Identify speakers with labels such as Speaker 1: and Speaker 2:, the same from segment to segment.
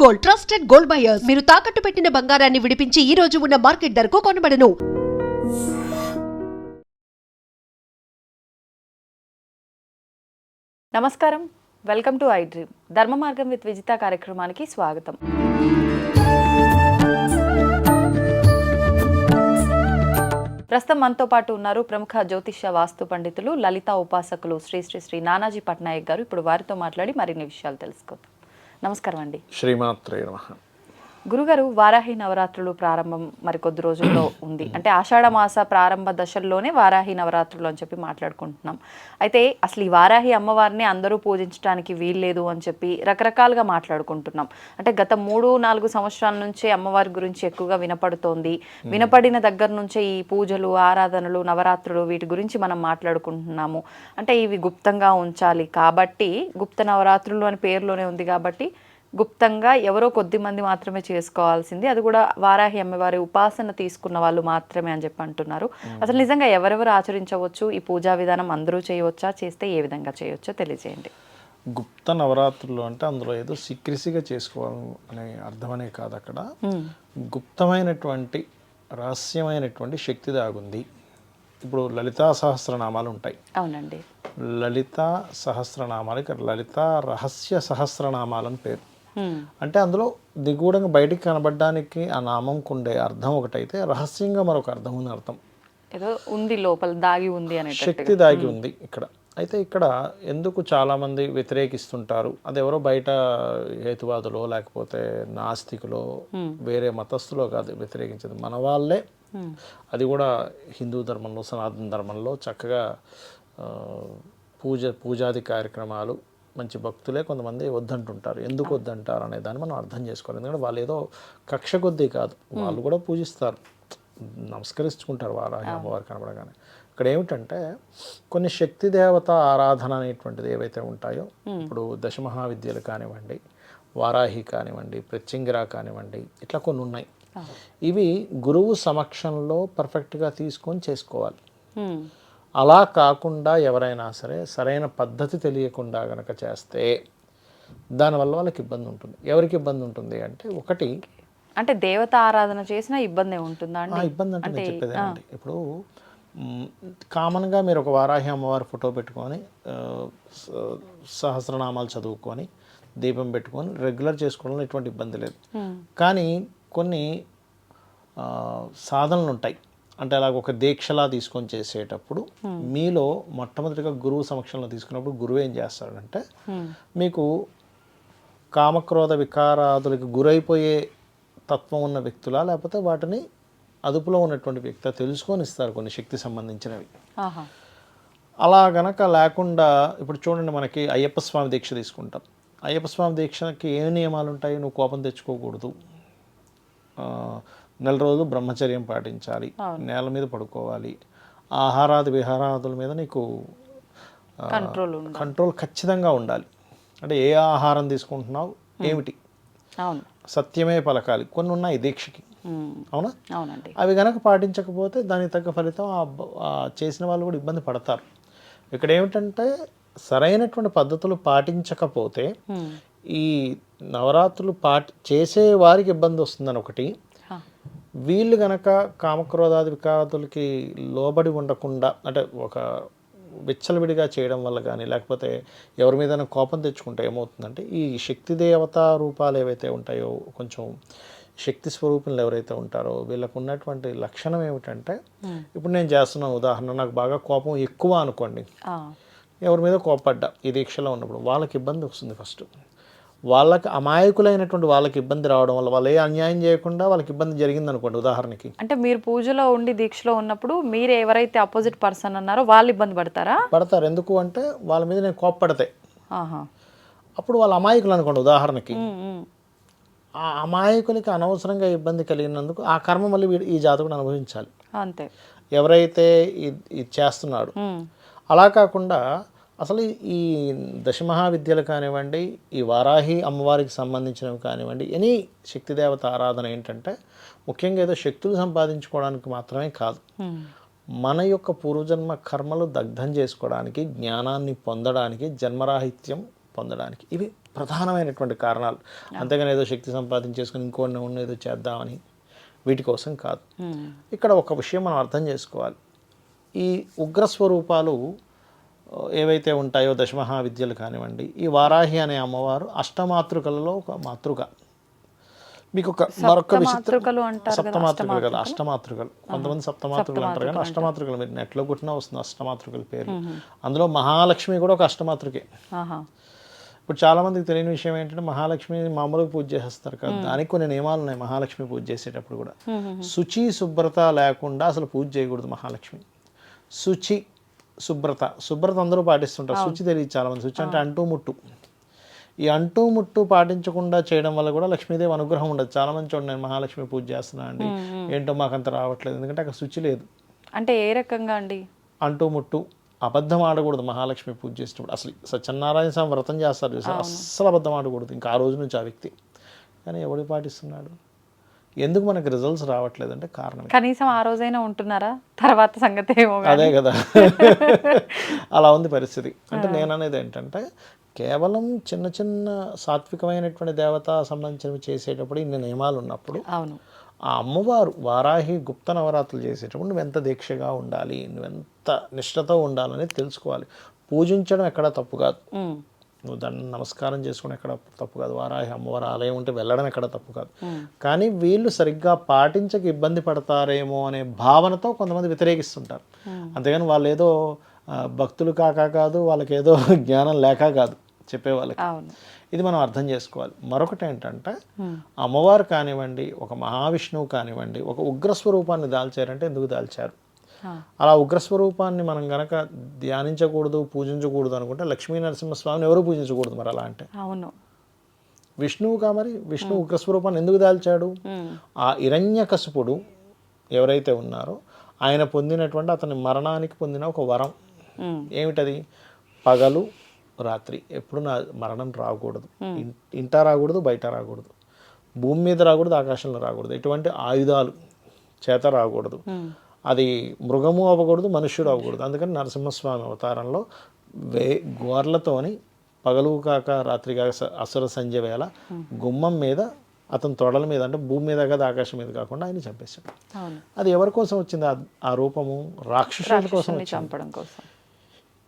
Speaker 1: Gold, trusted gold buyers. మీరు తాకట్టు పెట్టిన బంగారాన్ని విడిపించి ఈ రోజు ఉన్న మార్కెట్ ధరకు కొనబడను.
Speaker 2: నమస్కారం, వెల్కమ్ టు ఐ డ్రీమ్. ధర్మ మార్గం విత్ విజిత కార్యక్రమానికి స్వాగతం. ప్రస్తుతం మనతో పాటు ఉన్నారు ప్రముఖ జ్యోతిష్య వాస్తు పండితులు, లలిత ఉపాసకులు శ్రీ శ్రీ శ్రీ నానాజీ పట్నాయక్ గారు. ఇప్పుడు వారితో మాట్లాడి మరిన్ని విషయాలు తెలుసుకుందాం. నమస్కారం అండి.
Speaker 3: శ్రీమాత్రే నమః.
Speaker 2: గురుగారు, వారాహి నవరాత్రులు ప్రారంభం మరికొద్ది రోజుల్లో ఉంది. అంటే ఆషాఢ మాస ప్రారంభ దశల్లోనే వారాహి నవరాత్రులు అని చెప్పి మాట్లాడుకుంటున్నాం. అయితే అసలు ఈ వారాహి అమ్మవారిని అందరూ పూజించడానికి వీల్లేదు అని చెప్పి రకరకాలుగా మాట్లాడుకుంటున్నాం. అంటే గత 3-4 సంవత్సరాల నుంచే అమ్మవారి గురించి ఎక్కువగా వినపడుతోంది. వినపడిన దగ్గర నుంచే ఈ పూజలు, ఆరాధనలు, నవరాత్రులు వీటి గురించి మనం మాట్లాడుకుంటున్నాము. అంటే ఇవి గుప్తంగా ఉంచాలి కాబట్టి, గుప్త నవరాత్రులు అని పేరులోనే ఉంది కాబట్టి గుప్తంగా ఎవరో కొద్ది మంది మాత్రమే చేసుకోవాల్సింది, అది కూడా వారాహి అమ్మవారి ఉపాసన తీసుకున్న వాళ్ళు మాత్రమే అని చెప్పి అంటున్నారు. అసలు నిజంగా ఎవరెవరు ఆచరించవచ్చు? ఈ పూజా విధానం అందరూ చేయవచ్చా? చేస్తే ఏ విధంగా చేయవచ్చో తెలియజేయండి.
Speaker 3: గుప్త నవరాత్రులు అంటే అందులో ఏదో సీక్రెసీగా చేసుకోవాలి అనే అర్థమనే కాదు. అక్కడ గుప్తమైనటువంటి రహస్యమైనటువంటి శక్తి దాగుంది. ఇప్పుడు లలితా సహస్రనామాలు ఉంటాయి.
Speaker 2: అవునండి.
Speaker 3: లలితా సహస్రనామాలకి లలితా రహస్య సహస్రనామాలని పేరు. అంటే అందులో దిగువడంగా బయటికి కనబడడానికి ఆ నామంకు ఉండే అర్థం ఒకటైతే, రహస్యంగా మరొక అర్థం ఉంది. అర్థం
Speaker 2: ఏదో ఉంది, లోపల దాగి ఉంది అనే
Speaker 3: శక్తి దాగి ఉంది ఇక్కడ. అయితే ఇక్కడ ఎందుకు చాలామంది వ్యతిరేకిస్తుంటారు? అది ఎవరో బయట హేతువాదులో లేకపోతే నాస్తికులో వేరే మతస్థులో కాదు వ్యతిరేకించేది, మన వాళ్ళే. అది కూడా హిందూ ధర్మంలో, సనాతన ధర్మంలో చక్కగా పూజాది కార్యక్రమాలు మంచి భక్తులే కొంతమంది వద్దంటుంటారు. ఎందుకు వద్దంటారు అనే దాన్ని మనం అర్థం చేసుకోవాలి. ఎందుకంటే వాళ్ళు ఏదో కక్ష కొద్దీ కాదు, వాళ్ళు కూడా పూజిస్తారు, నమస్కరించుకుంటారు వారాహి అమ్మవారు కనబడగానే. ఇక్కడ ఏమిటంటే కొన్ని శక్తి దేవత ఆరాధన అనేటువంటిది ఏవైతే ఉంటాయో, ఇప్పుడు దశమహావిద్యలు కానివ్వండి, వారాహి కానివ్వండి, ప్రత్యంగిర కానివ్వండి, ఇట్లా కొన్ని ఉన్నాయి. ఇవి గురువు సమక్షంలో పర్ఫెక్ట్గా తీసుకొని చేసుకోవాలి. అలా కాకుండా ఎవరైనా సరే సరైన పద్ధతి తెలియకుండా కనుక చేస్తే దానివల్ల వాళ్ళకి ఇబ్బంది ఉంటుంది. ఎవరికి ఇబ్బంది ఉంటుంది అంటే, ఒకటి
Speaker 2: అంటే దేవత ఆరాధన చేసినా ఇబ్బంది ఉంటుందా అండి?
Speaker 3: ఇబ్బంది అంటే నేను చెప్పేదేనండి, ఇప్పుడు కామన్గా మీరు ఒక వారాహి అమ్మవారి ఫోటో పెట్టుకొని సహస్రనామాలు చదువుకొని దీపం పెట్టుకొని రెగ్యులర్ చేసుకోవడంలో ఎటువంటి ఇబ్బంది లేదు. కానీ కొన్ని సాధనలు ఉంటాయి. అంటే అలాగ ఒక దీక్షలా తీసుకొని చేసేటప్పుడు మీలో మొట్టమొదటిగా గురువు సమక్షంలో తీసుకున్నప్పుడు గురువు ఏం చేస్తాడంటే, మీకు కామక్రోధ వికారాదులకి గురైపోయే తత్వం ఉన్న వ్యక్తులా లేకపోతే వాటిని అదుపులో ఉన్నటువంటి వ్యక్తి తెలుసుకొని ఇస్తారు కొన్ని శక్తి సంబంధించినవి. అలా గనక లేకుండా, ఇప్పుడు చూడండి, మనకి అయ్యప్ప స్వామి దీక్ష తీసుకుంటాం. అయ్యప్ప స్వామి దీక్షకి ఏ నియమాలు ఉంటాయి? నువ్వు కోపం తెచ్చుకోకూడదు, 4 రోజులు బ్రహ్మచర్యం పాటించాలి, నేల మీద పడుకోవాలి, ఆహారాది విహారాదుల మీద నీకు కంట్రోల్ ఖచ్చితంగా ఉండాలి. అంటే ఏ ఆహారం తీసుకుంటున్నావు, ఏమిటి, సత్యమే పలకాలి, కొన్ని ఉన్నాయి దీక్షకి. అవునా?
Speaker 2: అవునండి.
Speaker 3: అవి గనక పాటించకపోతే దానికి తగ్గ ఫలితం చేసిన వాళ్ళు కూడా ఇబ్బంది పడతారు. ఇక్కడ ఏమిటంటే, సరైనటువంటి పద్ధతులు పాటించకపోతే ఈ నవరాత్రులు చేసే వారికి ఇబ్బంది వస్తుందని ఒకటి. వీళ్ళు గనక కామక్రోధాది వికారాదులకి లోబడి ఉండకుండా, అంటే ఒక విచ్చలవిడిగా చేయడం వల్ల కానీ, లేకపోతే ఎవరి మీద కోపం తెచ్చుకుంటే ఏమవుతుందంటే, ఈ శక్తి దేవతా రూపాలు ఏవైతే ఉంటాయో, కొంచెం శక్తి స్వరూపులు ఎవరైతే ఉంటారో వీళ్ళకు ఉన్నటువంటి లక్షణం ఏమిటంటే, ఇప్పుడు నేను చేస్తున్న ఉదాహరణ, నాకు బాగా కోపం ఎక్కువ అనుకోండి, ఎవరి మీద కోపడ్డా ఈ దీక్షలో ఉన్నప్పుడు వాళ్ళకి ఇబ్బంది వస్తుంది. ఫస్ట్ వాళ్ళకి అమాయకులైనటువంటి వాళ్ళకి ఇబ్బంది రావడం వల్ల, వాళ్ళు ఏ అన్యాయం చేయకుండా వాళ్ళకి ఇబ్బంది జరిగింది అనుకోండి ఉదాహరణకి.
Speaker 2: అంటే మీరు పూజలో ఉండి దీక్షలో ఉన్నప్పుడు మీరు ఎవరైతే అపోజిట్ పర్సన్ అన్నారో వాళ్ళు ఇబ్బంది పడతారు.
Speaker 3: ఎందుకు అంటే వాళ్ళ మీద నేను కోప్పడితే అప్పుడు వాళ్ళు అమాయకులు అనుకోండి ఉదాహరణకి. ఆ అమాయకులకి అనవసరంగా ఇబ్బంది కలిగినందుకు ఆ కర్మ మళ్ళీ ఈ జాతకుడు అనుభవించాలి.
Speaker 2: అంతే,
Speaker 3: ఎవరైతే ఇది చేస్తున్నాడు. అలా కాకుండా అసలు ఈ దశమహావిద్యలు కానివ్వండి, ఈ వారాహి అమ్మవారికి సంబంధించినవి కానివ్వండి, ఎనీ శక్తిదేవత ఆరాధన ఏంటంటే ముఖ్యంగా ఏదో శక్తులు సంపాదించుకోవడానికి మాత్రమే కాదు, మన యొక్క పూర్వజన్మ కర్మలు దగ్ధం చేసుకోవడానికి, జ్ఞానాన్ని పొందడానికి, జన్మరాహిత్యం పొందడానికి. ఇవి ప్రధానమైనటువంటి కారణాలు. అంతేగాని ఏదో శక్తి సంపాదించేసుకుని ఇంకోటి ఉన్న ఏదో చేద్దామని వీటి కోసం కాదు. ఇక్కడ ఒక విషయం మనం అర్థం చేసుకోవాలి. ఈ ఉగ్రస్వరూపాలు ఏవైతే ఉంటాయో దశమహావిద్యలు కానివ్వండి, ఈ వారాహి అనే అమ్మవారు అష్టమాతృకలలో ఒక మాతృక. మీకు ఒక మరొక విచిత్రం, సప్తమాతృకలు కదా, అష్టమాతృకలు. కొంతమంది సప్తమాతృకలు అంటారు కానీ అష్టమాతృకలు మీరు నెట్లో కొట్టినా వస్తుంది అష్టమాతృకల పేరు. అందులో మహాలక్ష్మి కూడా ఒక అష్టమాతృకే. ఇప్పుడు చాలా మందికి తెలియని విషయం ఏంటంటే మహాలక్ష్మి మామూలుగా పూజ చేస్తారు కదా, దానికి కొన్ని నియమాలు ఉన్నాయి. మహాలక్ష్మి పూజ చేసేటప్పుడు కూడా శుచి శుభ్రత లేకుండా అసలు పూజ చేయకూడదు మహాలక్ష్మి. శుచి శుభ్రత అందరూ పాటిస్తుంటారు, శుచి తెలియదు చాలా మంది. శుచి అంటే అంటూ ముట్టు. ఈ అంటూ ముట్టు పాటించకుండా చేయడం వల్ల కూడా లక్ష్మీదేవి అనుగ్రహం ఉండదు. చాలా మంది చూడండి, నేను మహాలక్ష్మి పూజ చేస్తున్నా అండి, ఏంటో మాకంత రావట్లేదు, ఎందుకంటే అక్కడ శుచి లేదు.
Speaker 2: అంటే ఏ రకంగా అండి? అంటూ
Speaker 3: ముట్టు, అబద్ధం ఆడకూడదు మహాలక్ష్మి పూజ చేసేటప్పుడు. అసలు సత్యనారాయణ స్వామి వ్రతం చేస్తారు, అస్సలు అబద్ధం ఆడకూడదు ఇంకా ఆ రోజు నుంచి ఆ వ్యక్తి. కానీ ఎవడు పాటిస్తున్నాడు? ఎందుకు మనకి రిజల్ట్స్ రావట్లేదు అంటే కారణం
Speaker 2: కనీసం ఆ రోజైనా ఉంటున్నారా, తర్వాత సంగతి ఏమో.
Speaker 3: అదే కదా, అలా ఉంది పరిస్థితి. అంటే నేను అనేది ఏంటంటే కేవలం చిన్న చిన్న సాత్వికమైనటువంటి దేవత సంబంధించినవి చేసేటప్పుడు ఇన్ని నియమాలు ఉన్నప్పుడు
Speaker 2: అవును,
Speaker 3: ఆ అమ్మవారు వారాహి గుప్త నవరాత్రులు చేసేటప్పుడు నువ్వెంత దీక్షగా ఉండాలి, నువ్వెంత నిష్ఠతో ఉండాలనేది తెలుసుకోవాలి. పూజించడం ఎక్కడా తప్పు కాదు, నువ్వు దాన్ని నమస్కారం చేసుకోవడం ఎక్కడ తప్పు కాదు, వారాహి అమ్మవారి ఆలయం ఉంటే వెళ్ళడం ఎక్కడ తప్పు కాదు. కానీ వీళ్ళు సరిగ్గా పాటించక ఇబ్బంది పడతారేమో అనే భావనతో కొంతమంది వ్యతిరేకిస్తుంటారు. అంతేగాని వాళ్ళు ఏదో భక్తులు కాదు, వాళ్ళకి ఏదో జ్ఞానం లేక కాదు చెప్పేవాళ్ళకి. ఇది మనం అర్థం చేసుకోవాలి. మరొకటి ఏంటంటే అమ్మవారు కానివ్వండి, ఒక మహావిష్ణువు కానివ్వండి, ఒక ఉగ్రస్వరూపాన్ని దాల్చారంటే ఎందుకు దాల్చారు? అలా ఉగ్రస్వరూపాన్ని మనం గనక ధ్యానించకూడదు, పూజించకూడదు అనుకుంటే లక్ష్మీ నరసింహస్వామిని ఎవరు పూజించకూడదు మరి అలా అంటే.
Speaker 2: అవును,
Speaker 3: విష్ణువుగా మరి విష్ణు ఉగ్రస్వరూపాన్ని ఎందుకు దాల్చాడు? ఆ హిరణ్యకశిపుడు ఎవరైతే ఉన్నారో ఆయన పొందినటువంటి అతని మరణానికి పొందిన ఒక వరం ఏమిటది? పగలు రాత్రి ఎప్పుడు నా మరణం రాకూడదు, ఇంట రాకూడదు, బయట రాకూడదు, భూమి మీద రాకూడదు, ఆకాశంలో రాకూడదు, ఎటువంటి ఆయుధాలు చేత రాకూడదు, అది మృగము అవ్వకూడదు, మనుష్యుడు అవ్వకూడదు. అందుకని నరసింహస్వామి అవతారంలో గోర్లతోని పగలు కాక రాత్రి కాక అసుర సంధ్య వేళ గుమ్మం మీద అతని తొడల మీద, అంటే భూమి మీద కదా ఆకాశం మీద కాకుండా ఆయన చంపేశాడు. అది ఎవరి కోసం వచ్చింది ఆ రూపము? రాక్షసుల కోసం
Speaker 2: చంపడం కోసం.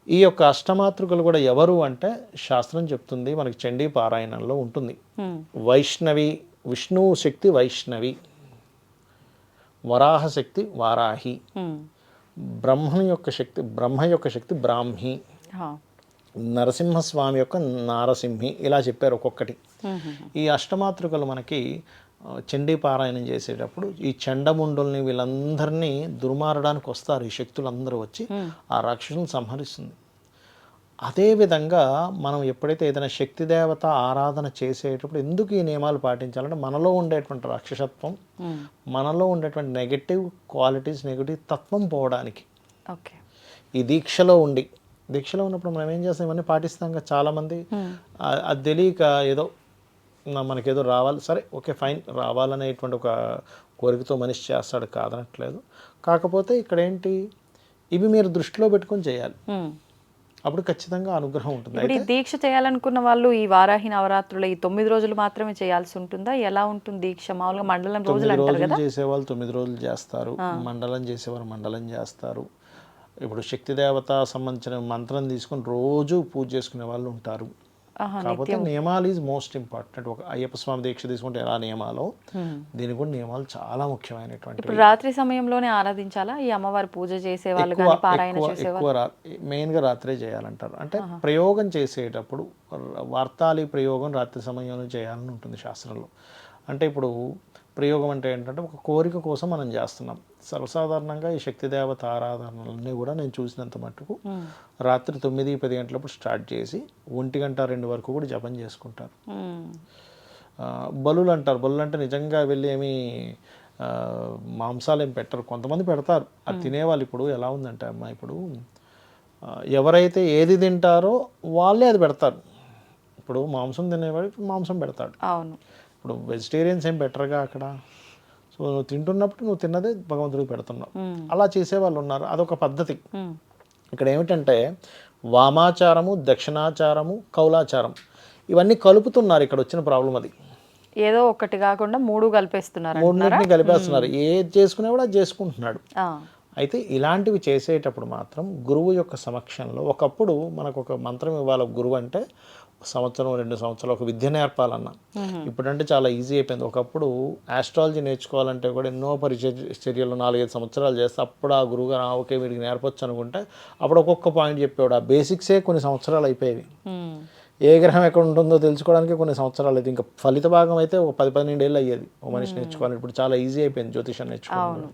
Speaker 3: ఈ యొక్క అష్టమాతృకలు కూడా ఎవరు అంటే శాస్త్రం చెప్తుంది, మనకి చండీ పారాయణంలో ఉంటుంది. వైష్ణవి, విష్ణువు శక్తి వైష్ణవి, వరాహ శక్తి వారాహి, బ్రహ్మ యొక్క శక్తి బ్రాహ్మి, నరసింహస్వామి యొక్క నారసింహి, ఇలా చెప్పారు ఒక్కొక్కటి. ఈ అష్టమాతృకలు మనకి చండీ పారాయణం చేసేటప్పుడు ఈ చండముండుల్ని వీళ్ళందరినీ దుర్మారడానికి వస్తారు ఈ శక్తులందరూ వచ్చి ఆ రాక్షసులను సంహరిస్తుంది. అదేవిధంగా మనం ఎప్పుడైతే ఏదైనా శక్తి దేవత ఆరాధన చేసేటప్పుడు ఎందుకు ఈ నియమాలు పాటించాలంటే మనలో ఉండేటువంటి రాక్షసత్వం, మనలో ఉండేటువంటి నెగటివ్ క్వాలిటీస్, నెగటివ్ తత్వం పోవడానికి. ఈ దీక్షలో ఉన్నప్పుడు మనం ఏం చేస్తాం, ఇవన్నీ పాటిస్తాం కదా చాలామంది. అది తెలియక ఏదో మనకేదో రావాలి, సరే ఓకే ఫైన్, రావాలనేటువంటి ఒక కోరికతో మనిషి చేస్తాడు, కాదనట్లేదు. కాకపోతే ఇక్కడ ఏంటి, ఇవి మీరు దృష్టిలో పెట్టుకొని చేయాలి, అప్పుడు ఖచ్చితంగా అనుగ్రహం ఉంటుంది.
Speaker 2: ఇప్పుడు ఈ దీక్ష చేయాలనుకున్న వాళ్ళు ఈ వారాహి నవరాత్రులు ఈ 9 రోజులు మాత్రమే చేయాల్సి ఉంటుందా? ఎలా ఉంటుంది దీక్ష? మామూలుగా మండలం రోజులు అంటారు కదా,
Speaker 3: చేసేవాళ్ళు 9 రోజులు చేస్తారు, మండలం చేసేవారు మండలం చేస్తారు. ఇప్పుడు శక్తి దేవత సంబంధించిన మంత్రం తీసుకొని రోజు పూజ చేసుకునే వాళ్ళు ఉంటారు. కాకపోతే నియమాలు ఈజ్ మోస్ట్ ఇంపార్టెంట్. ఒక అయ్యప్ప స్వామి దీక్ష తీసుకుంటే ఎలా నియమాలో దీనికి కూడా నియమాలు చాలా ముఖ్యమైనటువంటి.
Speaker 2: ఇప్పుడు రాత్రి సమయంలోనే ఆరాధించాలా ఈ అమ్మవారి పూజ చేసే వాళ్ళు కానీ పారాయణ చేసేవాళ్ళు?
Speaker 3: మెయిన్గా రాత్రే చేయాలంటారు. అంటే ప్రయోగం చేసేటప్పుడు వార్తాళి ప్రయోగం రాత్రి సమయంలో చేయాలని ఉంటుంది శాస్త్రంలో. అంటే ఇప్పుడు ప్రయోగం అంటే ఏంటంటే ఒక కోరిక కోసం మనం చేస్తున్నాం. సర్వసాధారణంగా ఈ శక్తి దేవత ఆరాధనలన్నీ కూడా నేను చూసినంత మట్టుకు రాత్రి 9-10 గంటలప్పుడు స్టార్ట్ చేసి 1 గంట 2 వరకు కూడా జపం చేసుకుంటారు. బలులు అంటారు, బలులు అంటే నిజంగా వెళ్ళి ఏమి మాంసాలు ఏం పెట్టరు, కొంతమంది పెడతారు, అది తినేవాళ్ళు. ఇప్పుడు ఎలా ఉందంటే అమ్మ, ఇప్పుడు ఎవరైతే ఏది తింటారో వాళ్ళే అది పెడతారు. ఇప్పుడు మాంసం తినేవాడు మాంసం పెడతాడు.
Speaker 2: అవును,
Speaker 3: ఇప్పుడు వెజిటేరియన్స్ ఏం బెటర్గా అక్కడ. సో నువ్వు తింటున్నప్పుడు నువ్వు తిన్నదే భగవంతుడికి పెడుతున్నావు. అలా చేసేవాళ్ళు ఉన్నారు, అదొక పద్ధతి. ఇక్కడ ఏమిటంటే వామాచారము, దక్షిణాచారము, కౌలాచారం, ఇవన్నీ కలుపుతున్నారు. ఇక్కడ వచ్చిన ప్రాబ్లం అది.
Speaker 2: ఏదో ఒకటి కాకుండా 3 కలిపేస్తున్నారు.
Speaker 3: మూడింటిని కలిపేస్తున్నారు. ఏది చేసుకునే కూడా అది చేసుకుంటున్నాడు. అయితే ఇలాంటివి చేసేటప్పుడు మాత్రం గురువు యొక్క సమక్షంలో, ఒకప్పుడు మనకు ఒక మంత్రం ఇవ్వాలి గురువు అంటే 1 సంవత్సరం 2 సంవత్సరాలు ఒక విద్య నేర్పాలన్నా. ఇప్పుడంటే చాలా ఈజీ అయిపోయింది. ఒకప్పుడు ఆస్ట్రాలజీ నేర్చుకోవాలంటే కూడా ఎన్నో చర్యలు 4-5 సంవత్సరాలు చేస్తే అప్పుడు ఆ గురువు గారు ఓకే వీడికి నేర్పొచ్చు అనుకుంటే అప్పుడు ఒక్కొక్క పాయింట్ చెప్పేవాడు. ఆ బేసిక్సే కొన్ని సంవత్సరాలు అయిపోయేవి. ఏ గ్రహం ఎక్కడ ఉంటుందో తెలుసుకోవడానికి కొన్ని సంవత్సరాలు అయితే, ఇంకా ఫలిత భాగం అయితే ఒక 10-12 ఏళ్ళు అయ్యేది ఒక మనిషి నేర్చుకోవాలి. ఇప్పుడు చాలా ఈజీ అయిపోయింది జ్యోతిషం నేర్చుకోవడం.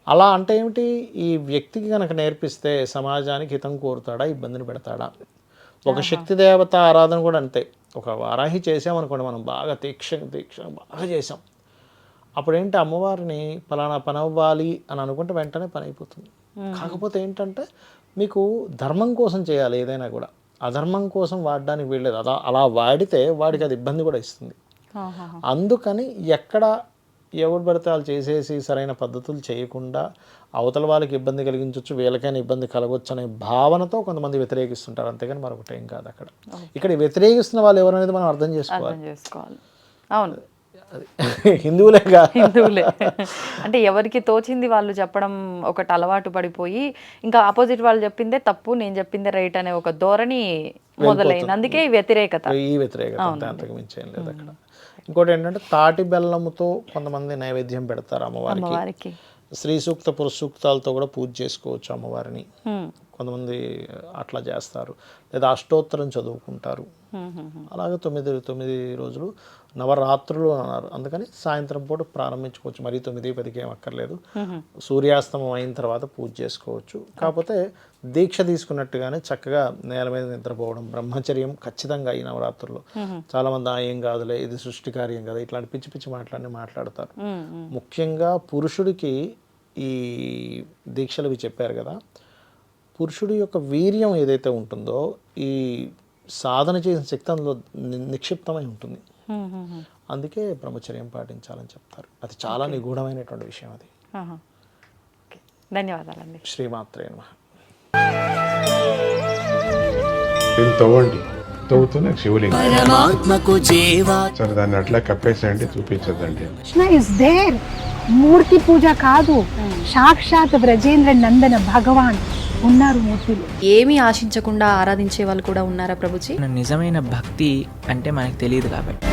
Speaker 3: అలా అంటే ఏమిటి, ఈ వ్యక్తికి కనుక నేర్పిస్తే సమాజానికి హితం కోరుతాడా, ఇబ్బందిని పెడతాడా? ఒక శక్తి దేవత ఆరాధన కూడా అంతే. ఒక వారాహి చేసామనుకోండి, మనం బాగా దీక్ష బాగా చేసాం, అప్పుడేంటి అమ్మవారిని ఫలానా పని అవ్వాలి అని అనుకుంటే వెంటనే పని అయిపోతుంది. కాకపోతే ఏంటంటే మీకు ధర్మం కోసం చేయాలి ఏదైనా కూడా, అధర్మం కోసం వాడడానికి వీల్లేదు. అలా వాడితే వాడికి అది ఇబ్బంది కూడా ఇస్తుంది. అందుకని ఎక్కడ ఎవరు పడితే వాళ్ళు చేసేసి సరైన పద్ధతులు చేయకుండా అవతల వాళ్ళకి ఇబ్బంది కలిగించవచ్చు, వీళ్ళకైనా ఇబ్బంది కలగవచ్చు అనే భావనతో కొంతమంది వ్యతిరేకిస్తుంటారు. అంతేగాని మరొకటి ఏం కాదు. ఇక్కడ వ్యతిరేకిస్తున్న వాళ్ళు ఎవరనేది మనం అర్థం చేసుకోవాలి.
Speaker 2: అవును,
Speaker 3: హిందువులే.
Speaker 2: అంటే ఎవరికి తోచింది వాళ్ళు చెప్పడం ఒకటి అలవాటు పడిపోయి ఇంకా ఆపోజిట్ వాళ్ళు చెప్పిందే తప్పు, నేను చెప్పిందే రైట్ అనే ఒక ధోరణి మొదలైంది. అందుకే ఈ వ్యతిరేకత
Speaker 3: అంతకు మించి ఏం లేదు అక్కడ. ఇంకోటి ఏంటంటే తాటి బెల్లంతో కొంతమంది నైవేద్యం పెడతారు అమ్మవారికి. స్త్రీ సూక్త పురుష సూక్తాలతో కూడా పూజ చేసుకోవచ్చు అమ్మవారిని. కొంతమంది అట్లా చేస్తారు. లేదా అష్టోత్తరం చదువుకుంటారు. అలాగే 9 రోజులు నవరాత్రులు అన్నారు. అందుకని సాయంత్రం పూట ప్రారంభించుకోవచ్చు. మరి 9-10కి ఏం అక్కర్లేదు. సూర్యాస్తమం అయిన తర్వాత పూజ చేసుకోవచ్చు. కాకపోతే దీక్ష తీసుకున్నట్టుగానే చక్కగా నేల మీద నిద్రపోవడం, బ్రహ్మచర్యం ఖచ్చితంగా ఈ నవరాత్రుల్లో. చాలామంది ఏం కాదులే, ఇది సృష్టి కార్యం కదా, ఇట్లాంటి పిచ్చి పిచ్చి మాట్లాడతారు. ముఖ్యంగా పురుషుడికి ఈ దీక్షలు ఇవి చెప్పారు కదా, పురుషుడి యొక్క వీర్యం ఏదైతే ఉంటుందో ఈ సాధన చేసిన శక్తి అందులో నిక్షిప్తమై ఉంటుంది. అందుకే బ్రహ్మచర్యం పాటించాలని చెప్తారు. అది చాలా నిగూఢమైనటువంటి విషయం అది.
Speaker 2: ధన్యవాదాలండి.
Speaker 3: శ్రీమాత్రే నమః.
Speaker 4: తవ్వండి, తవ్వుతూనే శివలింగం సరే దాన్ని అట్లా కప్పేసేయండి, చూపించదండి.
Speaker 5: Krishna is there. మూర్తి పూజ కాదు, సాక్షాత్ బ్రజేంద్ర నందన భగవాన్ ఉన్నారు మూర్తిలో.
Speaker 2: ఏమీ ఆశించకుండా ఆరాధించే వాళ్ళు కూడా ఉన్నారా ప్రభుజీ?
Speaker 6: నిజమైన భక్తి అంటే మనకు తెలియదు కాబట్టి